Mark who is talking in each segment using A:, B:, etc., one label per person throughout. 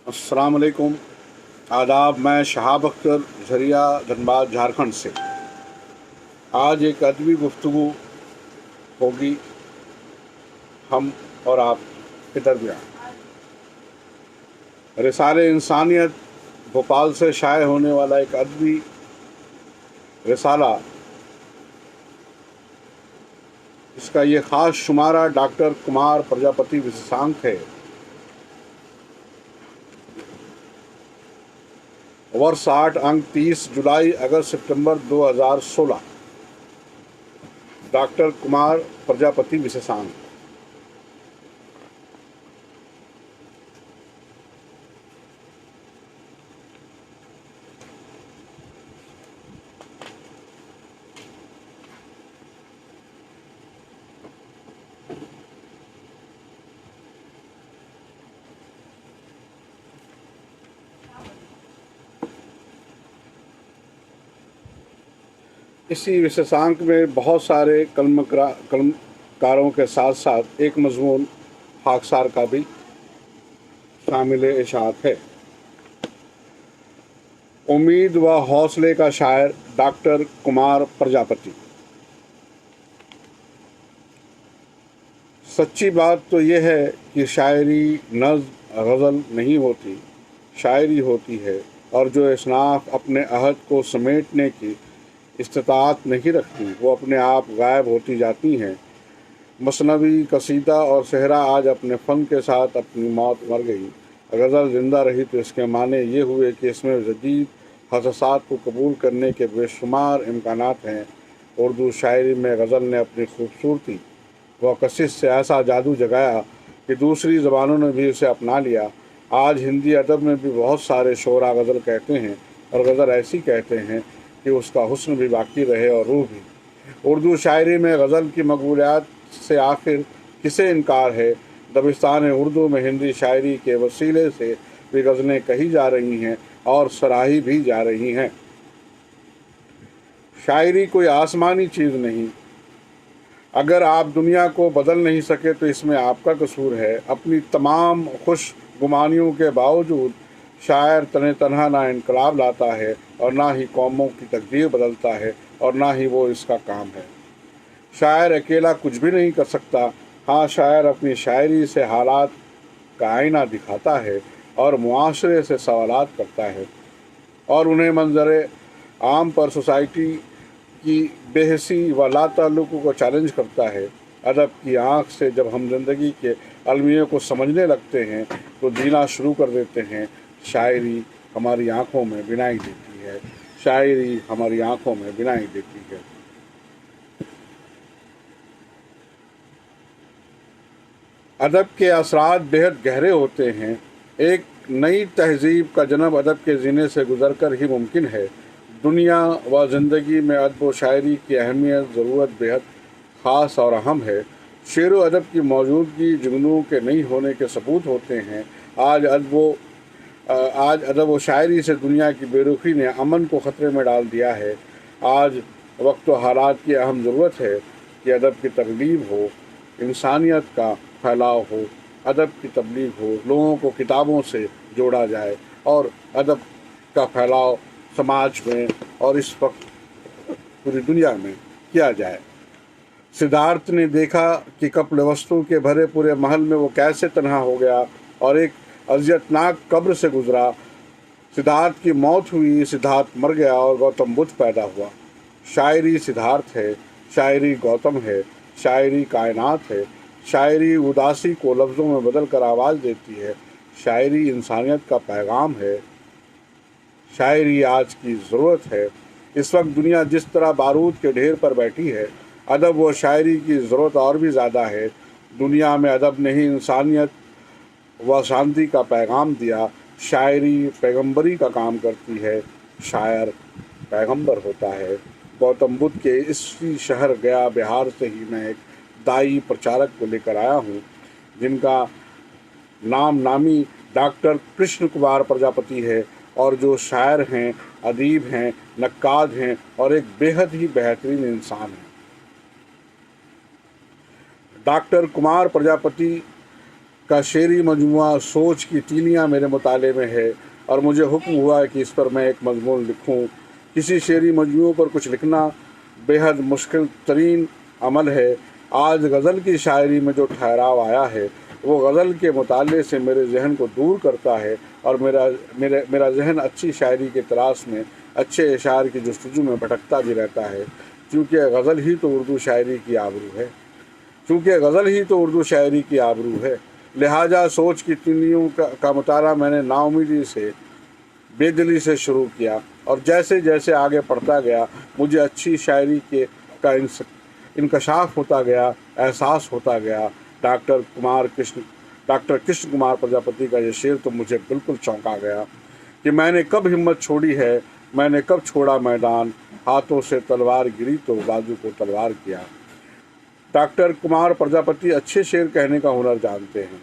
A: अस्सलाम वालेकुम, आदाब। मैं शहाब अख्तर झरिया, धनबाद, झारखंड से। आज एक अदबी गुफ्तगू होगी हम और आप के दरमियान। रिसाले इंसानियत भोपाल से शाये होने वाला एक अदबी रिसाला, इसका ये ख़ास शुमारा डॉक्टर कुमार प्रजापति विशेषांक है। वर्ष 8, अंक 30, जुलाई अगस्त सितंबर 2016। डॉक्टर कुमार प्रजापति विशेषांक। इसी विशेषांक में बहुत सारे कलमकारों के साथ साथ एक मजमून खाकसार का भी शामिल इशाअत है। उम्मीद व हौसले का शायर डॉक्टर कुमार प्रजापति। सच्ची बात तो यह है कि शायरी नज़्म गज़ल नहीं होती, शायरी होती है, और जो इसनाफ अपने अहद को समेटने की इस्तिताअत नहीं रखती वो अपने आप गायब होती जाती हैं। मसनवी, कसीदा और सहरा आज अपने फ़न के साथ अपनी मौत मर गई। गज़ल ज़िंदा रही तो इसके माने ये हुए कि इसमें जदीद हसासात को कबूल करने के बेशुमार इम्कानात हैं। उर्दू शायरी में गज़ल ने अपनी खूबसूरती व कशिश से ऐसा जादू जगाया कि दूसरी ज़बानों ने भी उसे अपना लिया। आज हिंदी अदब में भी बहुत सारे शोरा गज़ल कहते हैं, और गज़ल ऐसी कहते हैं कि उसका हुस्न भी बाकी रहे और रूह भी। उर्दू शायरी में गज़ल की मकबूलियत से आखिर किसे इनकार है। दबिस्तान उर्दू में हिंदी शायरी के वसीले से भी गज़लें कही जा रही हैं और सराही भी जा रही हैं। शायरी कोई आसमानी चीज़ नहीं। अगर आप दुनिया को बदल नहीं सके तो इसमें आपका कसूर है। अपनी तमाम खुश गुमानियों के बावजूद शायर तने तनहा ना इनकलाब लाता है और ना ही कौमों की तकदीर बदलता है, और ना ही वो इसका काम है। शायर अकेला कुछ भी नहीं कर सकता। हाँ, शायर अपनी शायरी से हालात का आईना दिखाता है और मुआशरे से सवालात करता है, और उन्हें मंजर आम पर सोसाइटी की बेहसी व लाताल्लुक़ को चैलेंज करता है। अदब की आँख से जब हम ज़िंदगी के अलमियों को समझने लगते हैं तो जीना शुरू कर देते हैं। शायरी हमारी आँखों में बिनाई देती है, शायरी हमारी आँखों में बिनाई देती है। अदब के असरात बेहद गहरे होते हैं। एक नई तहजीब का जन्म अदब के जीने से गुजरकर ही मुमकिन है। दुनिया व ज़िंदगी में अदब व शायरी की अहमियत, ज़रूरत बेहद ख़ास और अहम है। शेर व अदब की मौजूदगी जुगनू के नहीं होने के सबूत होते हैं। आज अदब व शायरी से दुनिया की बेरुखी ने अमन को ख़तरे में डाल दिया है। आज वक्त व हालात की अहम ज़रूरत है कि अदब की तब्लीग हो, इंसानियत का फैलाव हो, अदब की तब्लीग हो, लोगों को किताबों से जोड़ा जाए और अदब का फैलाव समाज में और इस वक्त पूरी दुनिया में किया जाए। सिद्धार्थ ने देखा कि कपल वस्तु के भरे पूरे महल में वो कैसे तन्हा हो गया और एक अजियतनाक कब्र से गुजरा। सिद्धार्थ की मौत हुई, सिद्धार्थ मर गया और गौतम बुद्ध पैदा हुआ। शायरी सिद्धार्थ है, शायरी गौतम है, शायरी कायनात है। शायरी उदासी को लफ्ज़ों में बदल कर आवाज़ देती है। शायरी इंसानियत का पैगाम है। शायरी आज की ज़रूरत है। इस वक्त दुनिया जिस तरह बारूद के ढेर पर बैठी है, अदब व शायरी की ज़रूरत और भी ज़्यादा है। दुनिया में अदब ने ही इंसानियत व शांति का पैगाम दिया। शायरी पैगंबरी का काम करती है, शायर पैगंबर होता है। गौतम बुद्ध के इसी शहर गया बिहार से ही मैं एक दाई प्रचारक को लेकर आया हूँ, जिनका नाम नामी डॉक्टर कृष्ण कुमार प्रजापति है, और जो शायर हैं, अदीब हैं, नक्काद हैं और एक बेहद ही बेहतरीन इंसान हैं। डॉक्टर कुमार प्रजापति کا शेरी मजमुआ सोच की तीलियाँ मेरे मुताले में है और मुझे हुक्म हुआ है कि इस पर मैं एक मजमून लिखूं। किसी शेरी मजमूए पर कुछ लिखना बेहद मुश्किल तरीन अमल है। आज गज़ल की शायरी में जो ठहराव आया है वो गज़ल के मुताले से मेरे जहन को दूर करता है और मेरा जहन अच्छी शायरी के तलाश में अच्छे इशार की जस्तजू में भटकता भी रहता है। क्योंकि गज़ल ही तो उर्दू शायरी की आबरू है। लिहाजा सोच की तीलियों का मुताला मैंने नाउमीदी से बेदिली से शुरू किया और जैसे जैसे आगे पढ़ता गया मुझे अच्छी शायरी का इंकशाफ होता गया, एहसास होता गया। डॉक्टर कृष्ण कुमार प्रजापति का ये शेर तो मुझे बिल्कुल चौंका गया कि मैंने कब हिम्मत छोड़ी है, मैंने कब छोड़ा मैदान, हाथों से तलवार गिरी तो बाजू को तलवार किया। डॉक्टर कुमार प्रजापति अच्छे शेर कहने का हुनर जानते हैं।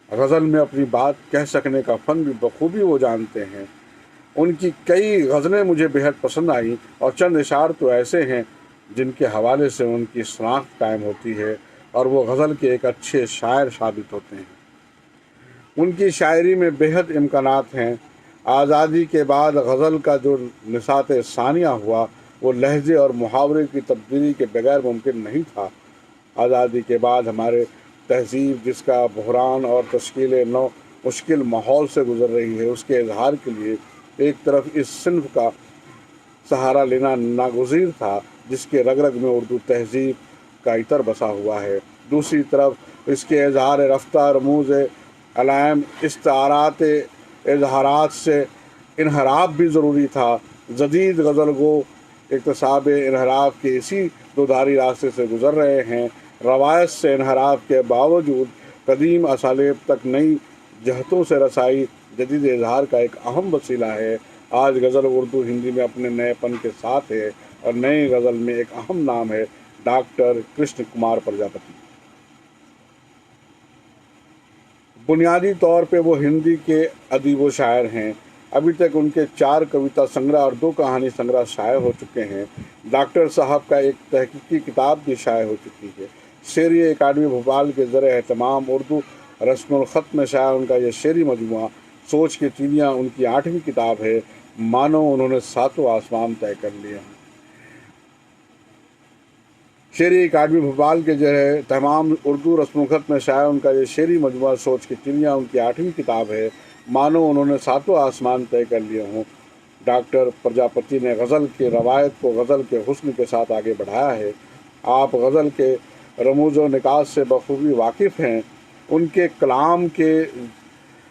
A: गज़ल में अपनी बात कह सकने का फ़न भी बखूबी वो जानते हैं। उनकी कई गज़लें मुझे बेहद पसंद आई और चंद इशार तो ऐसे हैं जिनके हवाले से उनकी शनाख्त कायम होती है और वो गज़ल के एक अच्छे शायर साबित होते हैं। उनकी शायरी में बेहद इम्कानात हैं। आज़ादी के बाद गज़ल का जो निसात सानिया हुआ वो लहजे और मुहावरे की तब्दीली के बगैर मुमकिन नहीं था। आज़ादी के बाद हमारे तहज़ीब जिसका बहरान और तश्कील नौ मुश्किल माहौल से गुज़र रही है, उसके इजहार के लिए एक तरफ इस सिन्फ का सहारा लेना नागुज़ीर था जिसके रग रग में उर्दू तहज़ीब का इतर बसा हुआ है, दूसरी तरफ इसके इजहार रफ्ता रमूज़ अलाम इस्तारात इजहारात से इनहराफ भी ज़रूरी था। जदीद गज़ल गो इक्तसाब इनहराफ के इसी दोधारी रास्ते से गुज़र रहे हैं। रवायत से इनहराफ के बावजूद कदीम असालिब तक नई जहतों से रसाई जदीद इजहार का एक अहम वसीला है। आज गज़ल उर्दू हिंदी में अपने नएपन के साथ है और नई गज़ल में एक अहम नाम है डॉक्टर कृष्ण कुमार प्रजापति। बुनियादी तौर पे वो हिंदी के अदीब व शायर हैं। अभी तक उनके 4 कविता संग्रह और 2 कहानी संग्रह शाये हो चुके हैं। डॉक्टर साहब का एक तहकीकी किताब भी शाये हो चुकी है। शेरी अकादमी भोपाल के ज़रिए एहतमाम उर्दू रस्मुल ख़त में शाया उनका ये शेरी मजमुआ सोच की तीलियाँ उनकी 8वीं किताब है। मानो उन्होंने 7वां आसमान तय कर लिया है। शेरी अकादमी भोपाल के ज़रिए तमाम उर्दू रस्मुल ख़त में शाया उनका ये शेरी मजमुआ सोच की तीलियाँ उनकी 8वीं किताब है। मानो उन्होंने 7वां आसमान तय कर लिए हों। डॉक्टर प्रजापति ने गज़ल के रवायत को गज़ल के हुस्न के साथ आगे बढ़ाया है। आप गज़ल के रमूज़ व निकास से बखूबी वाकिफ़ हैं। उनके कलाम के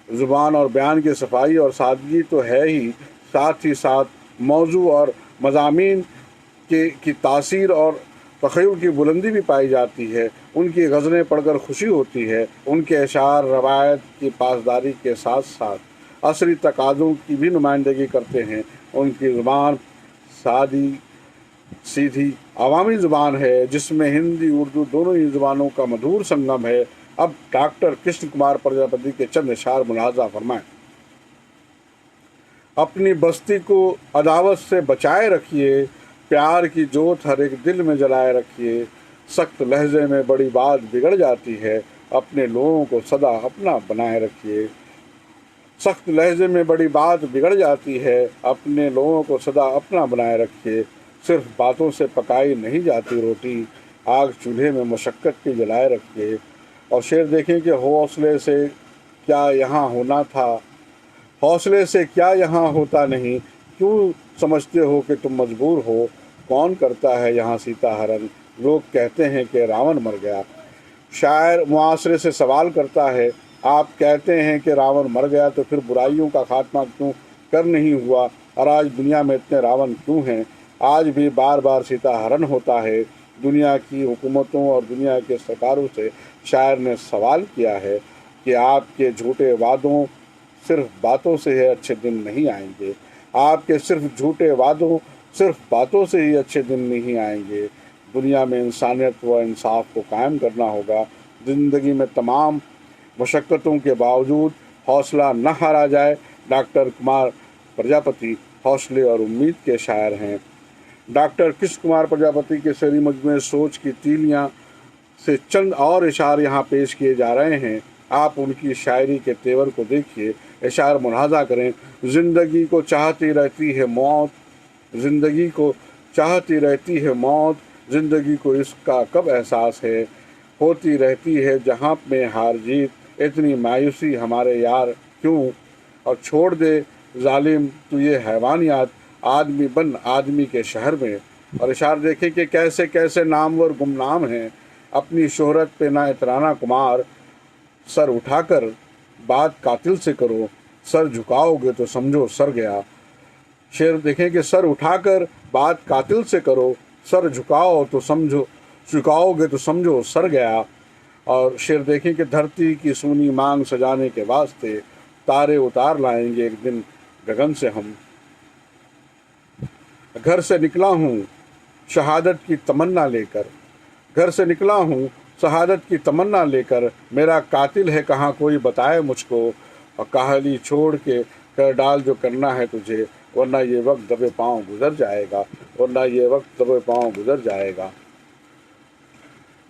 A: ज़ुबान और बयान की सफाई और सादगी तो है ही, साथ ही साथ मौजू और मज़ामीन की तासीर और तख़य्युल की बुलंदी भी पाई जाती है। उनकी गज़लें पढ़कर खुशी होती है। उनके अशार रवायत की पासदारी के साथ साथ असरी तकाज़ों की भी नुमाइंदगी करते हैं। उनकी ज़ुबान सादी सीधी अवामी ज़ुबान है जिसमें हिंदी उर्दू दोनों ही ज़ुबानों का मधुर संगम है। अब डॉक्टर कृष्ण कुमार प्रजापति के चंद इशार मुलाज़ा फरमाएं। अपनी बस्ती को अदावत से बचाए रखिए, प्यार की जोत हर एक दिल में जलाए रखिए। सख्त लहजे में बड़ी बात बिगड़ जाती है, अपने लोगों को सदा अपना बनाए रखिए। सख्त लहजे में बड़ी बात बिगड़ जाती है, अपने लोगों को सदा अपना बनाए रखिए। सिर्फ बातों से पकाई नहीं जाती रोटी, आग चूल्हे में मशक्क़त की जलाए रखिए। और शेर देखें कि हौसले से क्या यहाँ होना था, हौसले से क्या यहाँ होता नहीं, क्यों समझते हो कि तुम मजबूर हो, कौन करता है यहाँ सीता हरण, लोग कहते हैं कि रावण मर गया। शायर मुआशरे से सवाल करता है, आप कहते हैं कि रावण मर गया तो फिर बुराइयों का खात्मा क्यों कर नहीं हुआ, और आज दुनिया में इतने रावण क्यों हैं। आज भी बार बार सीता हरण होता है। दुनिया की हुकूमतों और दुनिया के सरकारों से शायर ने सवाल किया है कि आपके झूठे वादों सिर्फ बातों से ही अच्छे दिन नहीं आएंगे, आपके सिर्फ झूठे वादों सिर्फ बातों से ही अच्छे दिन नहीं आएंगे। दुनिया में इंसानियत व इंसाफ को कायम करना होगा। ज़िंदगी में तमाम मशक्क़तों के बावजूद हौसला न हारा जाए। डॉक्टर कुमार प्रजापति हौसले और उम्मीद के शायर हैं। डॉक्टर कृष्ण कुमार प्रजापति के शेरी मजमूए सोच की तीलियाँ से चंद और इशार यहाँ पेश किए जा रहे हैं। आप उनकी शायरी के तेवर को देखिए, इशार मुलाहाजा करें। ज़िंदगी को चाहती रहती है मौत, ज़िंदगी को चाहती रहती है मौत, ज़िंदगी को इसका कब एहसास है, होती रहती है जहाँ में हार जीत, इतनी मायूसी हमारे यार क्यों। और छोड़ दे जालिम तू ये हैवानियात, आदमी बन आदमी के शहर में। और इशार देखें कि कैसे कैसे नामवर गुमनाम हैं, अपनी शोहरत पे ना इतराना कुमार, सर उठाकर बात कातिल से करो, सर झुकाओगे तो समझो सर गया। शेर देखें कि सर उठाकर बात कातिल से करो, सर झुकाओगे तो समझो सर गया। और शेर देखें कि धरती की सूनी मांग सजाने के वास्ते तारे उतार लाएंगे एक दिन गगन से हम। घर से निकला हूँ शहादत की तमन्ना लेकर, घर से निकला हूँ शहादत की तमन्ना लेकर, मेरा कातिल है कहाँ कोई बताए मुझको। और काहली छोड़ के कर डाल जो करना है तुझे, वरना ये वक्त दबे पाँव गुजर जाएगा, वरना ये वक्त दबे पाँव गुजर जाएगा।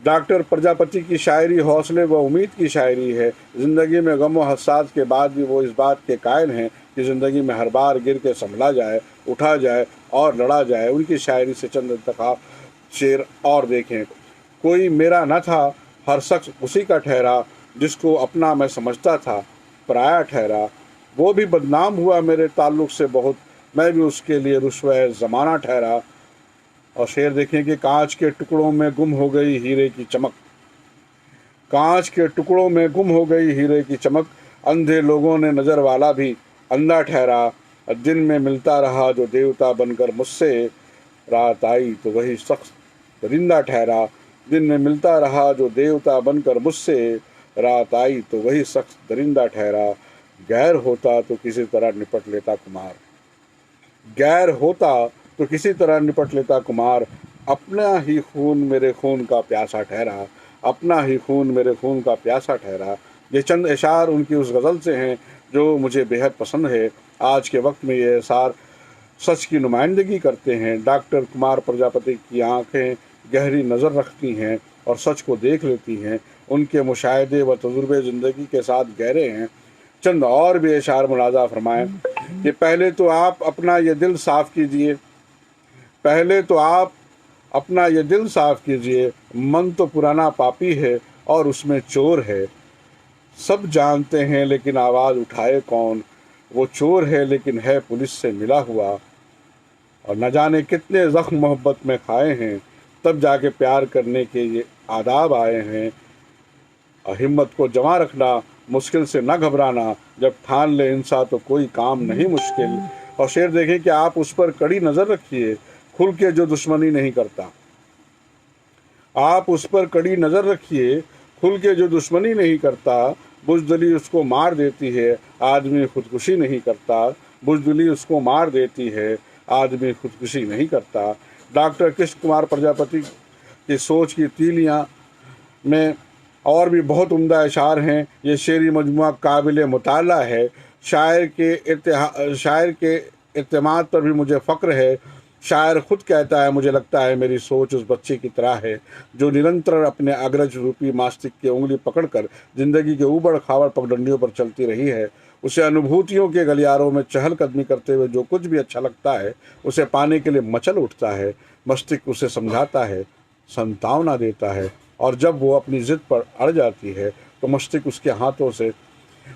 A: डॉक्टर प्रजापति की शायरी हौसले व उम्मीद की शायरी है। ज़िंदगी में गम व हसास के बाद भी वो इस बात के कायल हैं कि ज़िंदगी में हर बार गिर के संभला जाए, उठा जाए और लड़ा जाए। उनकी शायरी से चंद इंतखाब शेर और देखें। कोई मेरा न था, हर शख्स उसी का ठहरा, जिसको अपना मैं समझता था पराया ठहरा। वो भी बदनाम हुआ मेरे ताल्लुक़ से बहुत, मैं भी उसके लिए रुस्वा ज़माना ठहरा। और शेर देखें कि कांच के टुकड़ों में गुम हो गई हीरे की चमक, कांच के टुकड़ों में गुम हो गई हीरे की चमक, अंधे लोगों ने नज़र वाला भी अंधा ठहरा। दिन में मिलता रहा जो देवता बनकर मुझसे, रात आई तो वही शख्स दरिंदा ठहरा। दिन में मिलता रहा जो देवता बनकर मुझसे, रात आई तो वही शख्स दरिंदा ठहरा। गैर होता तो किसी तरह निपट लेता कुमार, गैर होता तो किसी तरह निपट लेता कुमार, अपना ही खून मेरे खून का प्यासा ठहरा, अपना ही खून मेरे खून का प्यासा ठहरा। ये चंद इशार उनकी उस गज़ल से हैं जो मुझे बेहद पसंद है। आज के वक्त में ये इशार सच की नुमाइंदगी करते हैं। डॉक्टर कुमार प्रजापति की आंखें गहरी नज़र रखती हैं और सच को देख लेती हैं। उनके मुशाहिदे व तजुर्बे ज़िंदगी के साथ गहरे हैं। चंद और भी इशार मुलाजा फरमाएं कि पहले तो आप अपना ये दिल साफ़ कीजिए, पहले तो आप अपना ये दिल साफ़ कीजिए, मन तो पुराना पापी है और उसमें चोर है। सब जानते हैं लेकिन आवाज़ उठाए कौन, वो चोर है लेकिन है पुलिस से मिला हुआ। और न जाने कितने ज़ख्म मोहब्बत में खाए हैं, तब जाके प्यार करने के ये आदाब आए हैं। और हिम्मत को जमा रखना, मुश्किल से न घबराना, जब ठान ले इंसान तो कोई काम नहीं मुश्किल। और शेर देखें कि आप उस पर कड़ी नज़र रखिए, खुल के जो दुश्मनी नहीं करता। आप उस पर कड़ी नज़र रखिए, खुल के जो दुश्मनी नहीं करता, बुज़दिली उसको मार देती है, आदमी खुदकुशी नहीं करता। बुज़दिली उसको मार देती है, आदमी खुदकुशी नहीं करता। डॉक्टर कृष्ण कुमार प्रजापति की सोच की तीलियाँ में और भी बहुत उम्दा इशार हैं। ये शेरी मजमुआ काबिल मुताला है। शायर के इत्तेमाद पर भी मुझे फ़ख्र है। शायर खुद कहता है, मुझे लगता है मेरी सोच उस बच्चे की तरह है जो निरंतर अपने अग्रज रूपी मास्टिक की उंगली पकड़कर जिंदगी के ऊबड़ खाबड़ पगडंडियों पर चलती रही है। उसे अनुभूतियों के गलियारों में चहलकदमी करते हुए जो कुछ भी अच्छा लगता है उसे पाने के लिए मचल उठता है। मस्तिष्क उसे समझाता है, संतावना देता है, और जब वो अपनी ज़िद पर अड़ जाती है तो मस्तिष्क उसके हाथों से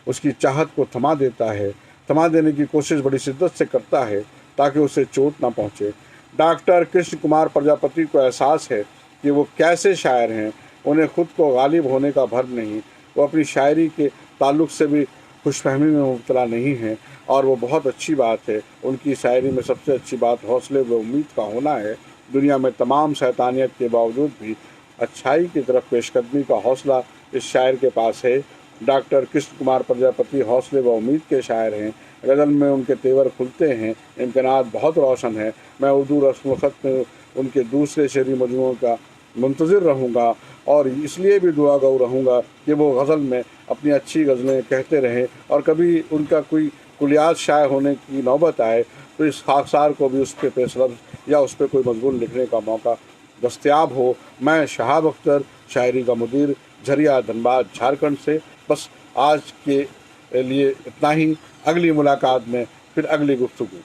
A: उसकी चाहत को थमा देता है। थमा देने की कोशिश बड़ी शिद्दत से करता है ताकि उसे चोट ना पहुँचे। डॉक्टर कृष्ण कुमार प्रजापति को एहसास है कि वो कैसे शायर हैं। उन्हें खुद को गालिब होने का भर्म नहीं, वो अपनी शायरी के ताल्लुक़ से भी खुशफहमी में मुब्तला नहीं हैं, और वो बहुत अच्छी बात है। उनकी शायरी में सबसे अच्छी बात हौसले व उम्मीद का होना है। दुनिया में तमाम शैतानियत के बावजूद भी अच्छाई की तरफ पेशकदमी का हौसला इस शायर के पास है। डॉक्टर कृष्ण कुमार प्रजापति हौसले व उम्मीद के शायर हैं। गज़ल में उनके तेवर खुलते हैं, इम्कानात बहुत रोशन है। मैं उर्दू रस्म ख़त में उनके दूसरे शेरी मजमूओं का मुंतज़िर रहूँगा, और इसलिए भी दुआ गो रहूँगा कि वो गज़ल में अपनी अच्छी गज़लें कहते रहें, और कभी उनका कोई कुलियात शाये होने की नौबत आए तो इस खाकसार को भी उस पर पेशरफ या उस पर कोई मज़मून लिखने का मौका दस्तयाब हो। मैं शहाब अख्तर شاعری کا مدیر، جھریا، دھنباد، جھارکھنڈ سے۔ بس آج کے لیے اتنا ہی، اگلی ملاقات میں پھر اگلی گفتگو۔